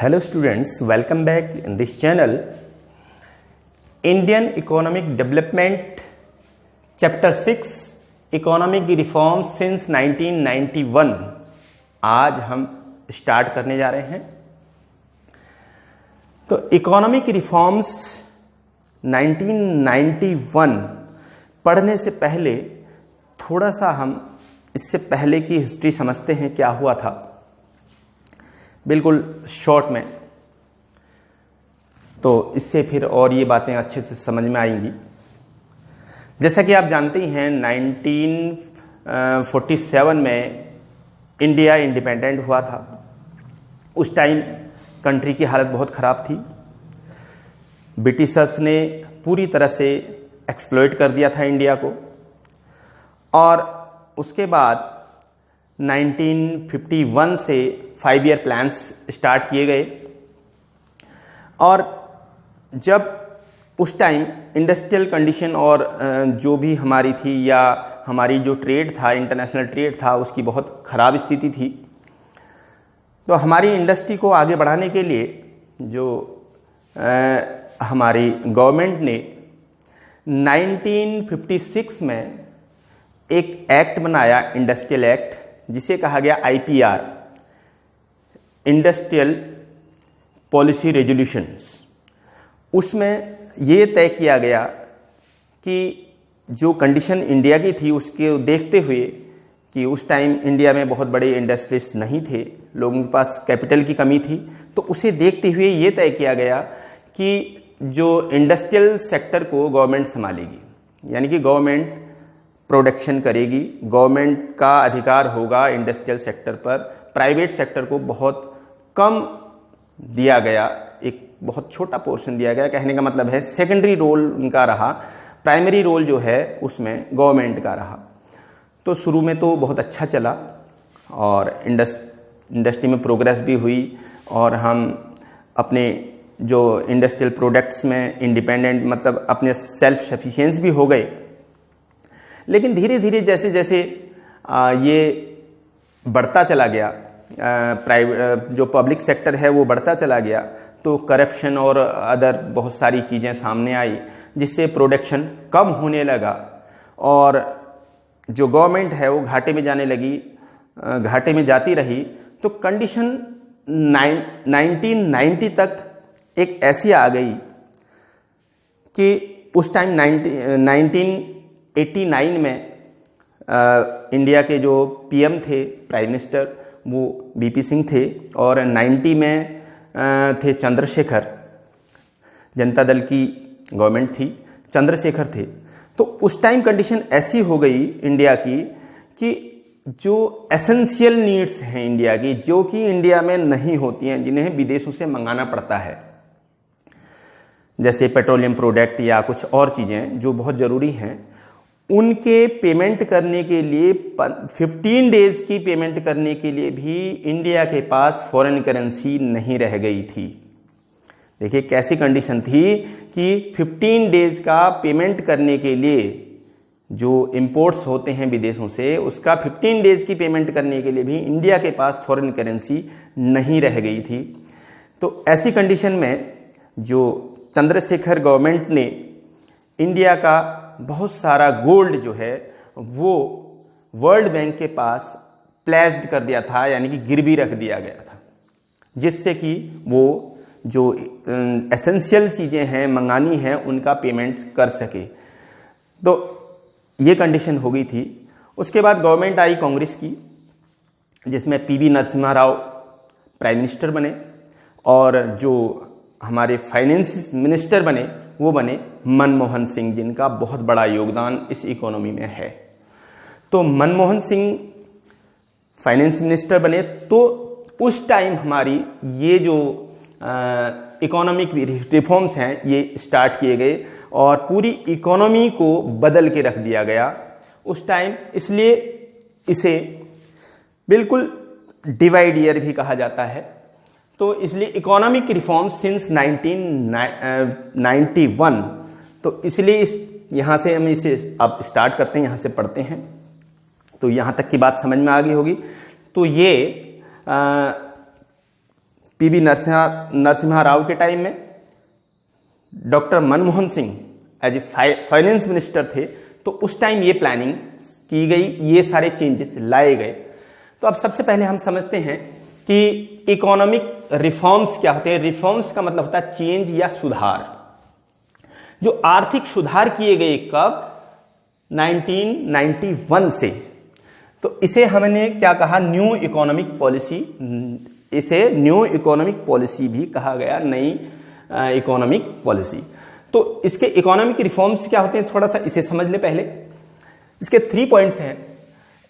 Hello students, welcome back in this channel. Indian Economic Development Chapter 6 Economic Reforms since 1991 आज हम start करने जा रहे हैं। तो इकोनॉमिक रिफॉर्म्स 1991 पढ़ने से पहले थोड़ा सा हम इससे पहले की हिस्ट्री समझते हैं, क्या हुआ था बिल्कुल शॉर्ट में, तो इससे फिर और ये बातें अच्छे से समझ में आएंगी। जैसा कि आप जानते ही हैं 1947 में इंडिया इंडिपेंडेंट हुआ था। उस टाइम कंट्री की हालत बहुत ख़राब थी। ब्रिटिशर्स ने पूरी तरह से एक्सप्लॉइट कर दिया था इंडिया को, और उसके बाद 1951 से 5 ईयर प्लान्स स्टार्ट किए गए। और जब उस टाइम इंडस्ट्रियल कंडीशन और जो भी हमारी थी या हमारी जो ट्रेड था, इंटरनेशनल ट्रेड था, उसकी बहुत ख़राब स्थिति थी। तो हमारी इंडस्ट्री को आगे बढ़ाने के लिए जो हमारी गवर्नमेंट ने 1956 में एक एक्ट बनाया, इंडस्ट्रियल एक्ट, जिसे कहा गया IPR, इंडस्ट्रियल पॉलिसी रेजोल्यूशंस। उसमें ये तय किया गया कि जो कंडीशन इंडिया की थी उसके देखते हुए कि उस टाइम इंडिया में बहुत बड़े इंडस्ट्रीज नहीं थे, लोगों के पास कैपिटल की कमी थी, तो उसे देखते हुए ये तय किया गया कि जो इंडस्ट्रियल सेक्टर को गवर्नमेंट संभालेगी, यानी कि गवर्नमेंट प्रोडक्शन करेगी, गवर्नमेंट का अधिकार होगा इंडस्ट्रियल सेक्टर पर। प्राइवेट सेक्टर को बहुत कम दिया गया, एक बहुत छोटा पोर्शन दिया गया। कहने का मतलब है सेकेंडरी रोल उनका रहा, प्राइमरी रोल जो है उसमें गवर्नमेंट का रहा। तो शुरू में तो बहुत अच्छा चला और इंडस्ट्री में प्रोग्रेस भी हुई, और हम अपने जो इंडस्ट्रियल प्रोडक्ट्स में इंडिपेंडेंट, मतलब अपने सेल्फ सफिशिएंस भी हो गए। लेकिन धीरे धीरे जैसे जैसे ये बढ़ता चला गया, प्राइवेट जो पब्लिक सेक्टर है वो बढ़ता चला गया, तो करप्शन और अदर बहुत सारी चीज़ें सामने आई, जिससे प्रोडक्शन कम होने लगा और जो गवर्नमेंट है वो घाटे में जाने लगी, घाटे में जाती रही। तो कंडीशन 1990 तक एक ऐसी आ गई कि उस टाइम 1989 में इंडिया के जो PM थे, प्राइम मिनिस्टर, वो BP सिंह थे, और 90 में थे चंद्रशेखर, जनता दल की गवर्नमेंट थी, चंद्रशेखर थे। तो उस टाइम कंडीशन ऐसी हो गई इंडिया की कि जो एसेंशियल नीड्स हैं इंडिया की, जो कि इंडिया में नहीं होती हैं, जिन्हें विदेशों से मंगाना पड़ता है, जैसे पेट्रोलियम प्रोडक्ट या कुछ और चीज़ें जो बहुत ज़रूरी हैं, उनके पेमेंट करने के लिए 15 डेज की पेमेंट करने के लिए भी इंडिया के पास फॉरेन करेंसी नहीं रह गई थी। देखिए कैसी कंडीशन थी कि 15 डेज का पेमेंट करने के लिए जो इंपोर्ट्स होते हैं विदेशों से, उसका 15 डेज की पेमेंट करने के लिए भी इंडिया के पास फॉरेन करेंसी नहीं रह गई थी। तो ऐसी कंडीशन में जो चंद्रशेखर गवर्नमेंट ने इंडिया का बहुत सारा गोल्ड जो है वो वर्ल्ड बैंक के पास प्लेस्ड कर दिया था, यानी कि गिरवी रख दिया गया था, जिससे कि वो जो एसेंशियल चीज़ें हैं मंगानी हैं उनका पेमेंट कर सके। तो ये कंडीशन हो गई थी। उसके बाद गवर्नमेंट आई कांग्रेस की, जिसमें PV Narasimha Rao prime minister बने, और जो हमारे फाइनेंस मिनिस्टर बने वो बने मनमोहन सिंह, जिनका बहुत बड़ा योगदान इस इकोनॉमी में है। तो मनमोहन सिंह फाइनेंस मिनिस्टर बने, तो उस टाइम हमारी ये जो इकोनॉमिक रिफॉर्म्स हैं ये स्टार्ट किए गए और पूरी इकोनॉमी को बदल के रख दिया गया उस टाइम। इसलिए इसे बिल्कुल डिवाइड ईयर भी कहा जाता है। तो इसलिए इकोनॉमिक रिफॉर्म्स सिंस 1991, तो इसलिए यहाँ से हम इसे अब स्टार्ट करते हैं, यहाँ से पढ़ते हैं। तो यहाँ तक की बात समझ में आ गई होगी। तो ये पीवी नरसिम्हा राव के टाइम में, doctor Manmohan Singh as a finance minister थे, तो उस टाइम ये प्लानिंग की गई, ये सारे चेंजेस लाए गए। तो अब सबसे पहले हम समझते हैं कि इकोनॉमिक रिफॉर्म्स क्या होते हैं। रिफॉर्म्स का मतलब होता है चेंज या सुधार। जो आर्थिक सुधार किए गए कब, 1991 से, तो इसे हमने क्या कहा, न्यू इकोनॉमिक पॉलिसी। इसे न्यू इकोनॉमिक पॉलिसी भी कहा गया, नई इकोनॉमिक पॉलिसी। तो इसके इकोनॉमिक रिफॉर्म्स क्या होते हैं, थोड़ा सा इसे समझ ले पहले। इसके 3 पॉइंट्स हैं।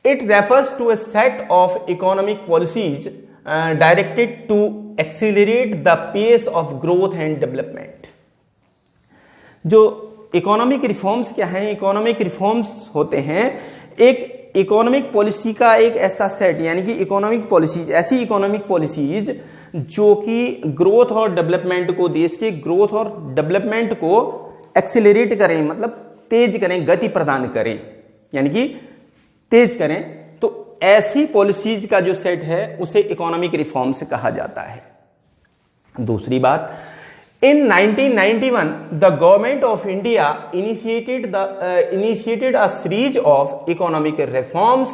It refers to a set of economic policies directed to accelerate the pace of growth and development. जो इकोनॉमिक रिफॉर्म्स क्या हैं, इकोनॉमिक रिफॉर्म्स होते हैं एक इकोनॉमिक पॉलिसी का एक ऐसा सेट, यानी कि इकोनॉमिक पॉलिसीज, ऐसी इकोनॉमिक पॉलिसीज जो कि ग्रोथ और डेवलपमेंट को, देश के ग्रोथ और डेवलपमेंट को एक्सीलरेट करें, मतलब तेज करें, गति प्रदान करें, यानी कि तेज करें। तो ऐसी पॉलिसीज का जो सेट है उसे इकोनॉमिक रिफॉर्म्स कहा जाता है। दूसरी बात, in 1991 the government of India initiated a series of economic reforms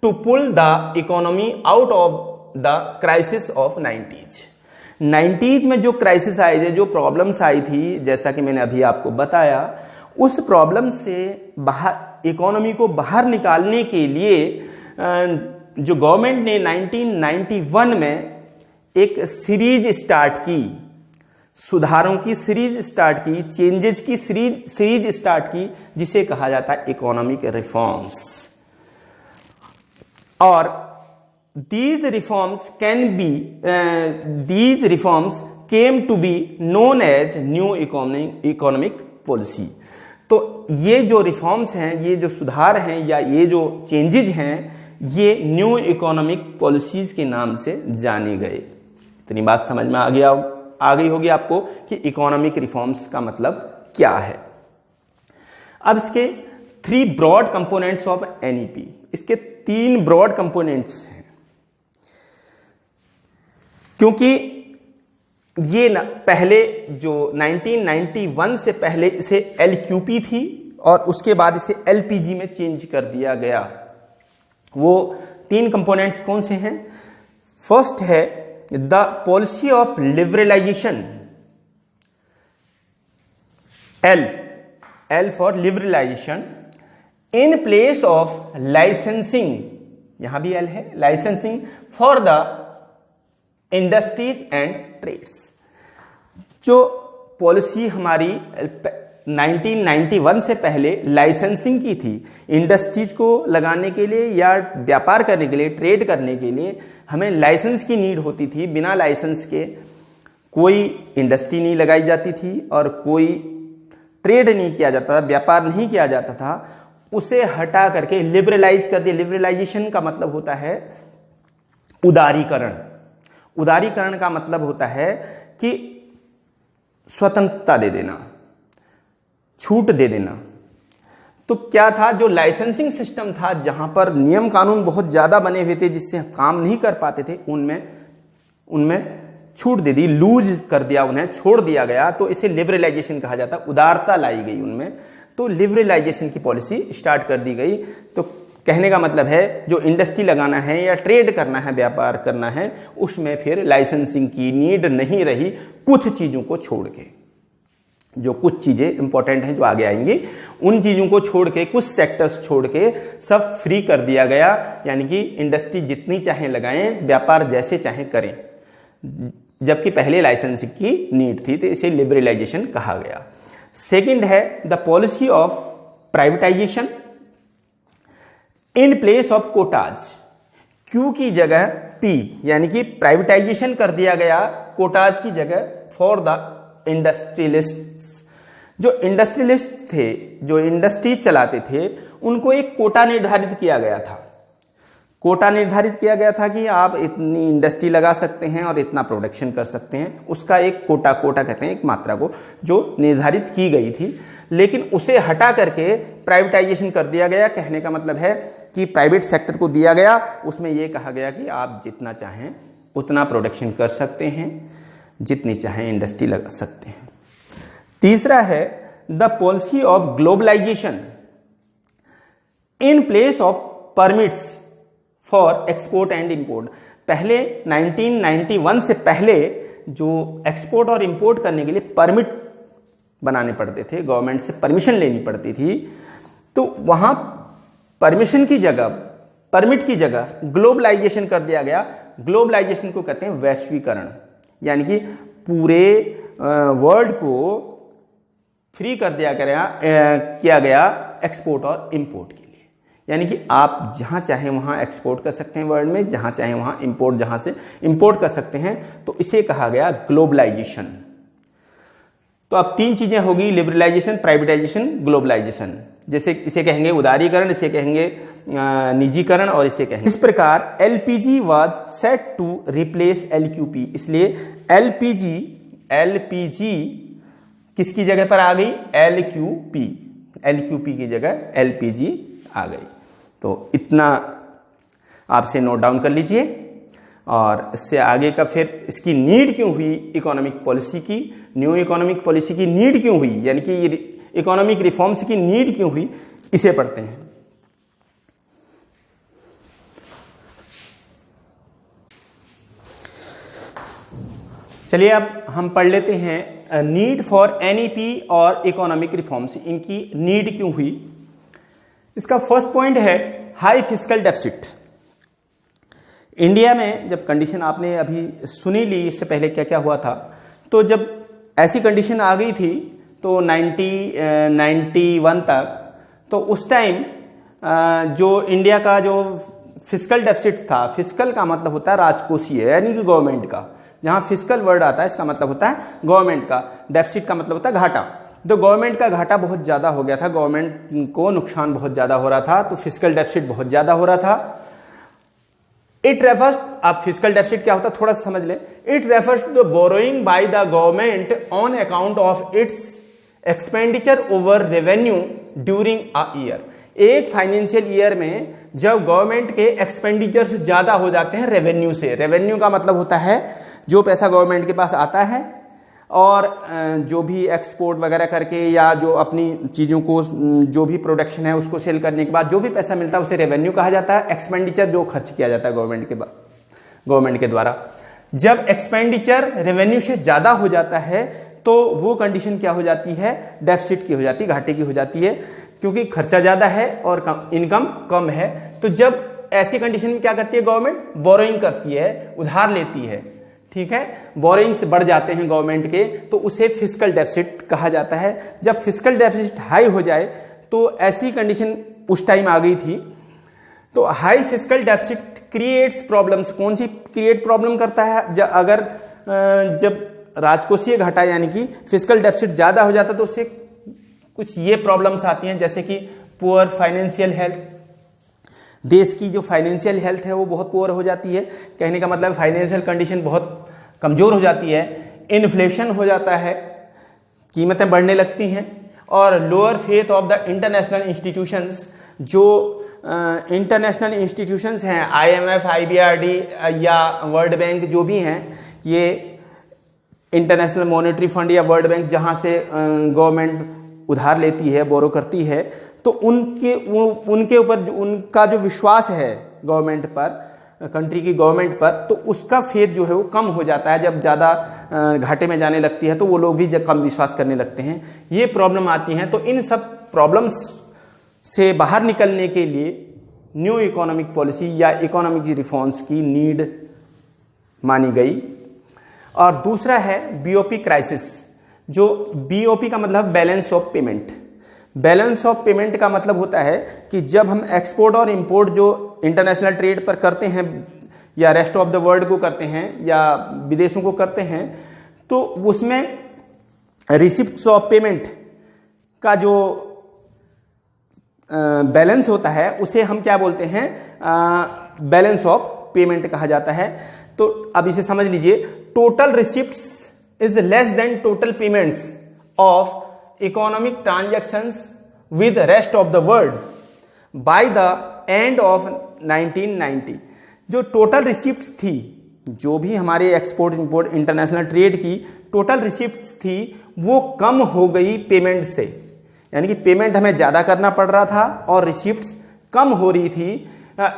to pull the economy out of the crisis of 90s में जो क्राइसिस आए थे, जो प्रॉब्लम्स आई थी, जैसा कि मैंने अभी आपको बताया, उस प्रॉब्लम से बाहर, इकोनॉमी को बाहर निकालने के लिए जो गवर्नमेंट ने 1991 में एक सीरीज स्टार्ट की, सुधारों की सीरीज स्टार्ट की, चेंजेज की सीरीज स्टार्ट की, जिसे कहा जाता है इकोनॉमिक रिफॉर्म्स। और these reforms came to be known as new economic policy। तो ये जो रिफॉर्म्स हैं, ये जो सुधार हैं या ये जो चेंजेज हैं, ये न्यू इकोनॉमिक पॉलिसीज के नाम से जाने गए। इतनी बात समझ में आ गई होगी आपको कि इकोनॉमिक रिफॉर्म्स का मतलब क्या है। अब इसके 3 ब्रॉड कंपोनेंट्स ऑफ एनईपी, इसके 3 ब्रॉड कंपोनेंट्स हैं, क्योंकि ये ना पहले जो 1991 से पहले इसे एलक्यूपी थी और उसके बाद इसे एलपीजी में चेंज कर दिया गया। वो 3 कंपोनेंट्स कौन से हैं? फर्स्ट है the policy of liberalization, L for liberalization, in place of licensing, यहां भी एल है, licensing for the industries and trades. जो पॉलिसी हमारी 1991 से पहले लाइसेंसिंग की थी, इंडस्ट्रीज को लगाने के लिए या व्यापार करने के लिए, ट्रेड करने के लिए हमें लाइसेंस की नीड होती थी। बिना लाइसेंस के कोई इंडस्ट्री नहीं लगाई जाती थी और कोई ट्रेड नहीं किया जाता था, व्यापार नहीं किया जाता था। उसे हटा करके लिबरलाइज कर दिया। लिबरलाइजेशन का मतलब होता है उदारीकरण। उदारीकरण का मतलब होता है कि स्वतंत्रता दे देना, छूट दे देना। तो क्या था, जो लाइसेंसिंग सिस्टम था, जहां पर नियम कानून बहुत ज्यादा बने हुए थे, जिससे काम नहीं कर पाते थे, उनमें छूट दे दी, लूज कर दिया, उन्हें छोड़ दिया गया। तो इसे लिबरलाइजेशन कहा जाता, उदारता लाई गई उनमें। तो लिबरलाइजेशन की पॉलिसी स्टार्ट कर दी गई। तो कहने का मतलब है जो इंडस्ट्री लगाना है या ट्रेड करना है, व्यापार करना है, उसमें फिर लाइसेंसिंग की नीड नहीं रही, कुछ चीजों को छोड़ के। जो कुछ चीजें इंपॉर्टेंट हैं जो आगे आएंगी, उन चीजों को छोड़ के, कुछ सेक्टर्स छोड़ के सब फ्री कर दिया गया। यानी कि इंडस्ट्री जितनी चाहे लगाएं, व्यापार जैसे चाहे करें, जबकि पहले लाइसेंसिंग की नीड थी। तो इसे लिबरलाइजेशन कहा गया। सेकंड है the policy of privatisation in place of Kota's. Q की जगह पी, यानी कि प्राइवेटाइजेशन कर दिया गया कोटाज की जगह फॉर द इंडस्ट्रियलिस्ट। जो इंडस्ट्रियलिस्ट थे, जो इंडस्ट्री चलाते थे, उनको एक कोटा निर्धारित किया गया था। कोटा निर्धारित किया गया था कि आप इतनी इंडस्ट्री लगा सकते हैं और इतना प्रोडक्शन कर सकते हैं। उसका एक कोटा कहते हैं, एक मात्रा को, जो निर्धारित की गई थी। लेकिन उसे हटा करके प्राइवेटाइजेशन कर दिया गया। कहने का मतलब है कि प्राइवेट सेक्टर को दिया गया, उसमें यह कहा गया कि आप जितना चाहें उतना प्रोडक्शन कर सकते हैं, जितनी चाहे इंडस्ट्री लगा सकते हैं। तीसरा है the policy of globalization in place of permits for export and import. पहले 1991 से पहले जो एक्सपोर्ट और इंपोर्ट करने के लिए परमिट बनाने पड़ते थे, गवर्नमेंट से परमिशन लेनी पड़ती थी, तो वहां परमिशन की जगह, परमिट की जगह ग्लोबलाइजेशन कर दिया गया। ग्लोबलाइजेशन को कहते हैं वैश्वीकरण, यानी कि पूरे वर्ल्ड को फ्री कर दिया किया गया एक्सपोर्ट और इंपोर्ट के लिए। यानी कि आप जहां चाहे वहां एक्सपोर्ट कर सकते हैं वर्ल्ड में, जहां चाहे वहां इंपोर्ट, जहां से इंपोर्ट कर सकते हैं, तो इसे कहा गया ग्लोबलाइजेशन। तो अब तीन चीजें होगी, लिबरलाइजेशन, प्राइवेटाइजेशन, ग्लोबलाइजेशन। जैसे इसे कहेंगे उदारीकरण, इसे कहेंगे निजीकरण, और इसे कहेंगे इस प्रकार LPG was set to replace LQP. इसलिए एलपीजी किसकी जगह पर आ गई? एलक्यूपी की जगह एलपीजी आ गई। तो इतना आपसे नोट डाउन कर लीजिए। और इससे आगे का फिर इसकी नीड क्यों हुई, इकोनॉमिक पॉलिसी की, न्यू इकोनॉमिक पॉलिसी की नीड क्यों हुई, यानी कि इकोनॉमिक रिफॉर्म्स की नीड क्यों हुई, इसे पढ़ते हैं। चलिए अब हम पढ़ लेते हैं नीड फॉर एनईपी और इकोनॉमिक रिफॉर्म्स, इनकी नीड क्यों हुई। इसका फर्स्ट पॉइंट है हाई फिस्कल डेफिसिट। इंडिया में जब कंडीशन आपने अभी सुनी ली, इससे पहले क्या क्या हुआ था, तो जब ऐसी कंडीशन आ गई थी तो 91 तक, तो उस टाइम जो इंडिया का जो फिस्कल डेफिसिट था, फिस्कल का मतलब होता है राजकोषीय, यानी कि गवर्नमेंट का। जहां फिस्कल वर्ड आता है इसका मतलब होता है गवर्नमेंट का, डेफिसिट का मतलब होता है घाटा। तो गवर्नमेंट का घाटा बहुत ज्यादा हो गया था, गवर्नमेंट को नुकसान बहुत ज्यादा हो रहा था, तो फिस्कल डेफिसिट बहुत ज्यादा हो रहा था। इट रेफर्स, आप फिस्कल डेफिसिट क्या होता है थोड़ा सा समझ लें। It refers to the borrowing by the government on account of its expenditure over revenue during a year. एक फाइनेंशियल ईयर में जब गवर्नमेंट के एक्सपेंडिचर्स ज्यादा हो जाते हैं रेवेन्यू से, रेवेन्यू का मतलब होता है जो पैसा गवर्नमेंट के पास आता है और जो भी एक्सपोर्ट वगैरह करके या जो अपनी चीज़ों को, जो भी प्रोडक्शन है उसको सेल करने के बाद जो भी पैसा मिलता है उसे रेवेन्यू कहा जाता है। एक्सपेंडिचर जो खर्च किया जाता है गवर्नमेंट के द्वारा। जब एक्सपेंडिचर रेवेन्यू से ज़्यादा हो जाता है तो वो कंडीशन क्या हो जाती है? डेफिसिट की हो जाती है, घाटे की हो जाती है, क्योंकि खर्चा ज़्यादा है और इनकम कम है। तो जब ऐसी कंडीशन में क्या करती है गवर्नमेंट? बोरोइंग करती है, उधार लेती है, ठीक है। बोरोइंग्स बढ़ जाते हैं गवर्नमेंट के, तो उसे फिस्कल डेफिसिट कहा जाता है। जब फिस्कल डेफिसिट हाई हो जाए तो ऐसी कंडीशन उस टाइम आ गई थी। तो high fiscal deficit creates problems. कौन सी क्रिएट प्रॉब्लम करता है? जब राजकोषीय घाटा यानी कि फिस्कल डेफिसिट ज्यादा हो जाता है तो उससे कुछ ये प्रॉब्लम्स आती हैं, जैसे कि पुअर फाइनेंशियल हेल्थ। देश की जो फाइनेंशियल हेल्थ है वो बहुत पुअर हो जाती है, कहने का मतलब फाइनेंशियल कंडीशन बहुत कमजोर हो जाती है। इन्फ्लेशन हो जाता है, कीमतें बढ़ने लगती हैं। और lower faith of the international institutions, जो इंटरनेशनल इंस्टीट्यूशंस हैं, IMF, IBRD या वर्ल्ड बैंक जो भी हैं, ये इंटरनेशनल मॉनेटरी फंड या वर्ल्ड बैंक जहां से गवर्नमेंट उधार लेती है, बोरो करती है, तो उनके ऊपर उनका जो विश्वास है गवर्नमेंट पर, कंट्री की गवर्नमेंट पर, तो उसका फेथ जो है वो कम हो जाता है। जब ज़्यादा घाटे में जाने लगती है तो वो लोग भी जब कम विश्वास करने लगते हैं, ये प्रॉब्लम आती हैं। तो इन सब प्रॉब्लम्स से बाहर निकलने के लिए न्यू इकोनॉमिक पॉलिसी या इकोनॉमिक रिफॉर्म्स की नीड मानी गई। और दूसरा है BOP क्राइसिस। जो BOP का मतलब balance of payment. Balance of payment का मतलब होता है कि जब हम एक्सपोर्ट और इंपोर्ट जो इंटरनेशनल ट्रेड पर करते हैं या रेस्ट ऑफ द वर्ल्ड को करते हैं या विदेशों को करते हैं, तो उसमें रिसिप्ट्स ऑफ पेमेंट का जो बैलेंस होता है उसे हम क्या बोलते हैं? बैलेंस ऑफ पेमेंट कहा जाता है। तो अब इसे समझ लीजिए, total receipts is less than total payments of economic transactions with rest of the world by the end of 1990। जो टोटल रिसिप्ट्स थी जो भी हमारे एक्सपोर्ट इंपोर्ट इंटरनेशनल ट्रेड की टोटल रिसिप्ट्स थी वो कम हो गई पेमेंट से, यानी कि पेमेंट हमें ज़्यादा करना पड़ रहा था और रिसिप्ट्स कम हो रही थी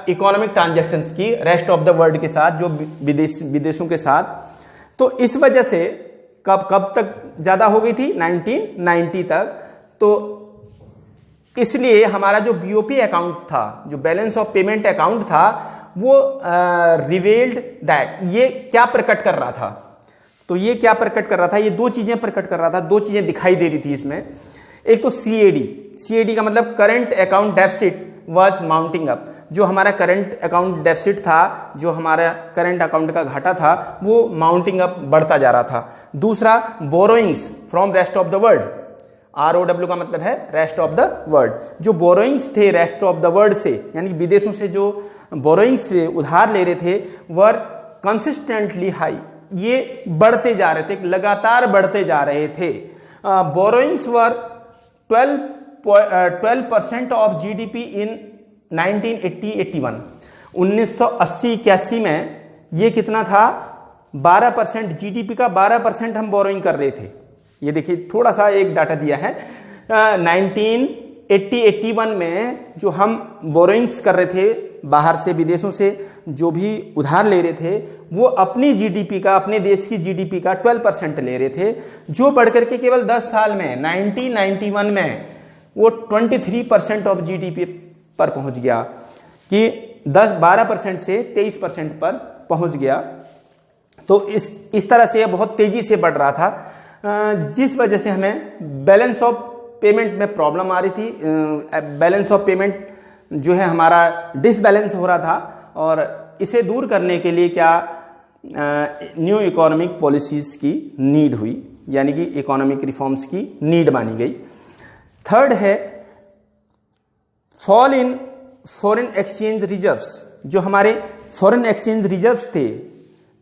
इकोनॉमिक ट्रांजैक्शंस की रेस्ट ऑफ द वर्ल्ड के साथ, जो विदेशों के साथ। तो इस वजह से कब तक ज़्यादा हो गई थी, 1990 तक। तो इसलिए हमारा जो बीओपी अकाउंट था, जो बैलेंस ऑफ पेमेंट अकाउंट था, वो रिवेल्ड दैट, ये क्या प्रकट कर रहा था, तो ये क्या प्रकट कर रहा था, ये दो चीजें प्रकट कर रहा था, दो चीजें दिखाई दे रही थी इसमें। एक तो सीएडी का मतलब current account deficit was mounting up, जो हमारा करंट अकाउंट डेफिसिट था, जो हमारा करंट अकाउंट का घाटा था, वो माउंटिंग अप बढ़ता जा रहा था। दूसरा borrowings from rest of the world, ROW का मतलब है रेस्ट ऑफ द वर्ल्ड, जो बोरोइंग्स थे रेस्ट ऑफ द वर्ल्ड से, यानी विदेशों से जो बोरोइंग्स से उधार ले रहे थे, वर कंसिस्टेंटली हाई, ये बढ़ते जा रहे थे, लगातार बढ़ते जा रहे थे। Borrowings were 12% of GDP in 1980-81, 1980-81 में ये कितना था, 12%, जीडीपी का 12% हम बोरोइंग कर रहे थे। ये देखिए थोड़ा सा एक डाटा दिया है, 1980-81 में जो हम बोरोइंग्स कर रहे थे बाहर से, विदेशों से जो भी उधार ले रहे थे, वो अपनी जीडीपी का, अपने देश की जीडीपी का 12% ले रहे थे, जो बढ़कर के केवल 10 साल में 1991 में वो 23% ऑफ जीडीपी पर पहुंच गया, कि 12% से 23% पर पहुंच गया। तो इस तरह से बहुत तेजी से बढ़ रहा था, जिस वजह से हमें बैलेंस ऑफ पेमेंट में प्रॉब्लम आ रही थी। बैलेंस ऑफ पेमेंट जो है हमारा डिसबैलेंस हो रहा था, और इसे दूर करने के लिए क्या न्यू इकोनॉमिक पॉलिसीज की नीड हुई, यानी कि इकोनॉमिक रिफॉर्म्स की नीड मानी गई। थर्ड है fall in foreign exchange reserves, जो हमारे फॉरेन एक्सचेंज रिजर्व्स थे,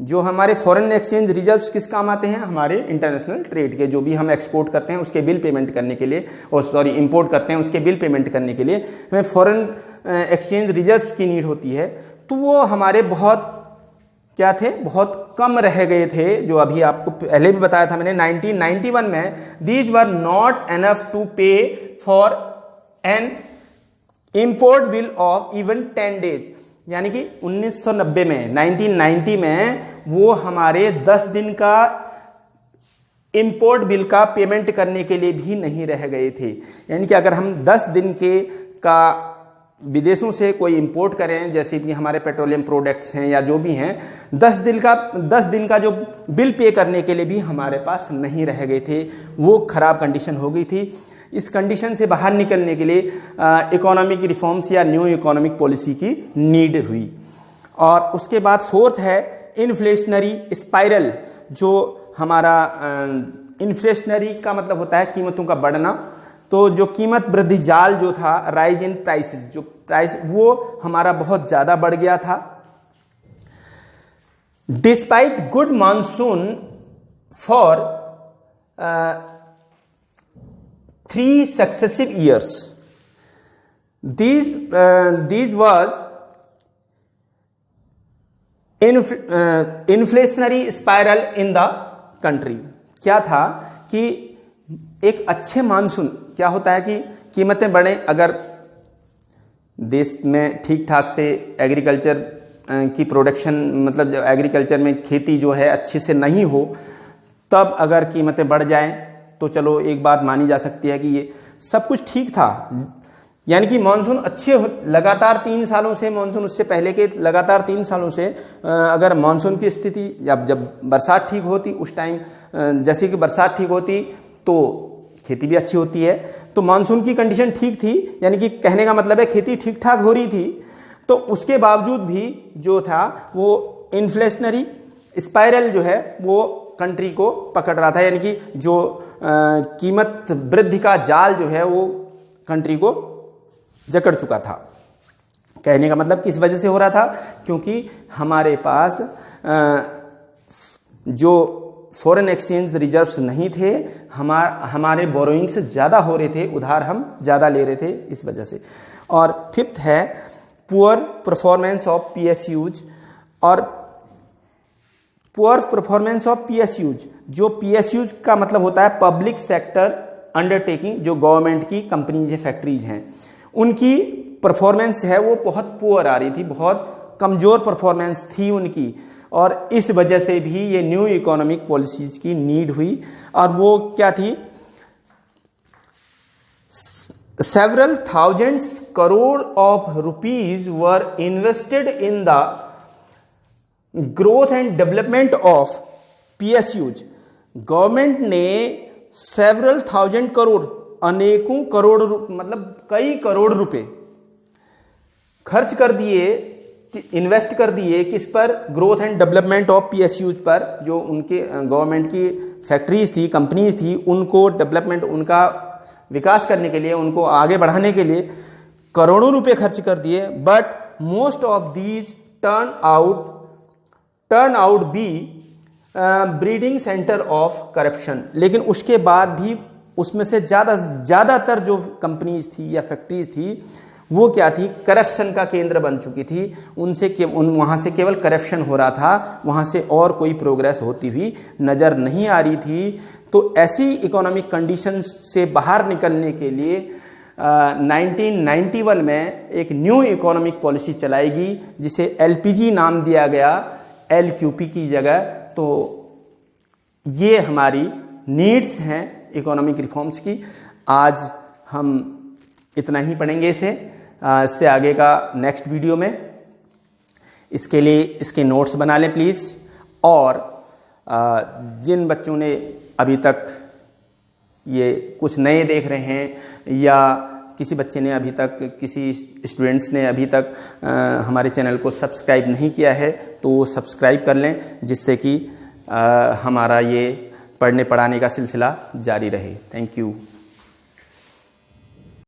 जो हमारे फॉरेन एक्सचेंज रिजर्व्स किस काम आते हैं, हमारे इंटरनेशनल ट्रेड के, जो भी हम एक्सपोर्ट करते हैं उसके बिल पेमेंट करने के लिए, और इंपोर्ट करते हैं उसके बिल पेमेंट करने के लिए हमें फॉरेन एक्सचेंज रिजर्व्स की नीड होती है। तो वो हमारे बहुत क्या थे, बहुत कम रह गए थे, जो अभी आपको पहले भी बताया था मैंने 1991 में, these were not enough to pay for an import bill of even 10 days, यानी कि 1990 में 1990 में वो हमारे 10 दिन का इंपोर्ट बिल का पेमेंट करने के लिए भी नहीं रह गए थे। यानी कि अगर हम 10 दिन के का विदेशों से कोई इंपोर्ट करें, जैसे कि हमारे पेट्रोलियम प्रोडक्ट्स हैं या जो भी हैं, 10 दिन का जो बिल पे करने के लिए भी हमारे पास नहीं रह गए थे, वो खराब कंडीशन हो गई थी। इस कंडीशन से बाहर निकलने के लिए इकोनॉमिक रिफॉर्म्स या न्यू इकोनॉमिक पॉलिसी की नीड हुई। और उसके बाद फोर्थ है इन्फ्लेशनरी स्पाइरल, जो हमारा इन्फ्लेशनरी का मतलब होता है कीमतों का बढ़ना, तो जो कीमत वृद्धि जाल जो था, राइज इन प्राइसेस, जो प्राइस वो हमारा बहुत ज़्यादा बढ़ गया था। Despite good monsoon for 3 successive years, these was inflationary spiral in the country। क्या था कि एक अच्छे मानसून, क्या होता है कि कीमतें बढ़े, अगर देश में ठीक ठाक से एग्रीकल्चर की प्रोडक्शन, मतलब एग्रीकल्चर में खेती जो है अच्छे से नहीं हो, तब अगर कीमतें बढ़ जाएं तो चलो एक बात मानी जा सकती है कि ये सब कुछ ठीक था, यानी कि मानसून अच्छे लगातार 3 सालों से, मानसून उससे पहले के लगातार 3 सालों से अगर मानसून की स्थिति, जब बरसात ठीक होती उस टाइम, जैसे कि बरसात ठीक होती तो खेती भी अच्छी होती है, तो मानसून की कंडीशन ठीक थी, यानी कि कहने का मतलब है खेती ठीक ठाक हो रही थी। तो उसके बावजूद भी जो था वो इन्फ्लेशनरी स्पाइरल जो है वो कंट्री को पकड़ रहा था, यानी कि जो कीमत वृद्धि का जाल जो है वो कंट्री को जकड़ चुका था। कहने का मतलब किस वजह से हो रहा था, क्योंकि हमारे पास जो फॉरेन एक्सचेंज रिजर्व्स नहीं थे, हमारे बोरोइंग्स ज़्यादा हो रहे थे, उधार हम ज़्यादा ले रहे थे, इस वजह से। और फिफ्थ है पुअर परफॉर्मेंस ऑफ PSUs, और पुअर परफॉर्मेंस ऑफ PSUज, जो PSUज का मतलब होता है पब्लिक सेक्टर अंडरटेकिंग, जो गवर्नमेंट की कंपनीज है, फैक्ट्रीज हैं, उनकी परफॉर्मेंस है वो बहुत पुअर आ रही थी, बहुत कमज़ोर परफॉर्मेंस थी उनकी, और इस वजह से भी ये न्यू इकोनॉमिक पॉलिसीज की नीड हुई। और वो क्या थी? Several thousands crore of rupees were invested in the growth and development of PSUज। गवर्नमेंट ने सेवरल थाउजेंड करोड़, अनेकों करोड़, मतलब कई करोड़ रुपए खर्च कर दिए, इन्वेस्ट कर दिए किस पर? ग्रोथ एंड डेवलपमेंट ऑफ PSUज पर, जो उनके गवर्नमेंट की फैक्ट्रीज थी, कंपनीज थी, उनको डेवलपमेंट, उनका विकास करने के लिए, उनको आगे बढ़ाने के लिए करोड़ों रुपए खर्च कर दिए। But most of these turn out be breeding centre of corruption. लेकिन उसके बाद भी उसमें से ज़्यादातर जो कंपनीज थी या फैक्ट्रीज थी वो क्या थी? करप्शन का केंद्र बन चुकी थी। वहाँ से केवल करप्शन हो रहा था, वहाँ से और कोई प्रोग्रेस होती हुई नज़र नहीं आ रही थी। तो ऐसी इकोनॉमिक कंडीशन से बाहर निकलने के लिए 1991 में एक न्यू इकोनॉमिक पॉलिसी चलाएगी जिसे LPG नाम दिया गया, LQP की जगह। तो ये हमारी नीड्स हैं इकोनॉमिक रिफॉर्म्स की। आज हम इतना ही पढ़ेंगे इससे आगे का नेक्स्ट वीडियो में। इसके लिए इसके नोट्स बना लें प्लीज़। और जिन बच्चों ने अभी तक ये कुछ नए देख रहे हैं या किसी बच्चे ने अभी तक, किसी स्टूडेंट्स ने अभी तक हमारे चैनल को सब्सक्राइब नहीं किया है तो सब्सक्राइब कर लें, जिससे कि हमारा ये पढ़ने पढ़ाने का सिलसिला जारी रहे। Thank you.